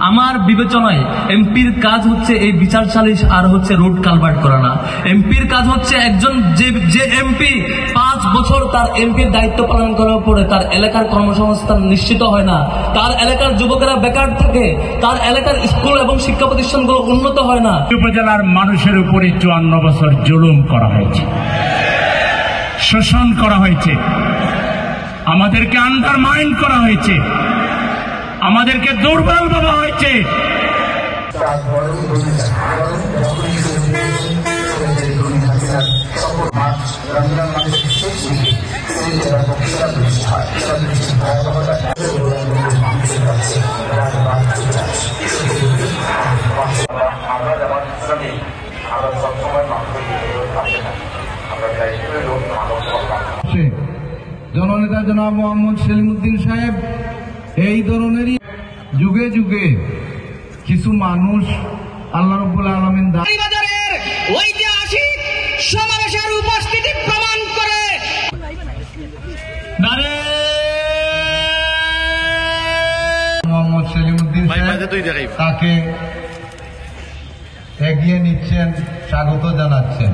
আমার বিবেচনায় এমপির কাজ হচ্ছে এই বিচার সালিশ আর হচ্ছে রোড কালভার্ট করা না। এমপির কাজ হচ্ছে একজন যে এমপি 5 বছর তার এমপির দায়িত্ব পালন করার পরে তার এলাকার কর্মসংস্থান নিশ্চিত হয় না, তার এলাকার যুবকেরা বেকার থাকে, তার এলাকার স্কুল এবং শিক্ষা প্রতিষ্ঠানগুলো উন্নত হয় না। উপজেলার মানুষের উপরে 54 বছর জুলুম করা হয়েছে, শোষণ করা হয়েছে, আমাদেরকে আন্ডারমাইন করা হয়েছে, আমাদেরকে দুর্বল ভাবা হয়েছে। জননেতা জনাব মোহাম্মদ সেলিমউদ্দিন সাহেব এই ধরনেরই যুগে যুগে কিছু মানুষ আল্লাহ রাব্বুল আলামিন ঐতিহাসিক সমাবেশের উপস্থিতি প্রমাণ করে মোহাম্মদ সেলিমউদ্দিন সাহেব তাকে এগিয়ে নিচ্ছেন, স্বাগত জানাচ্ছেন।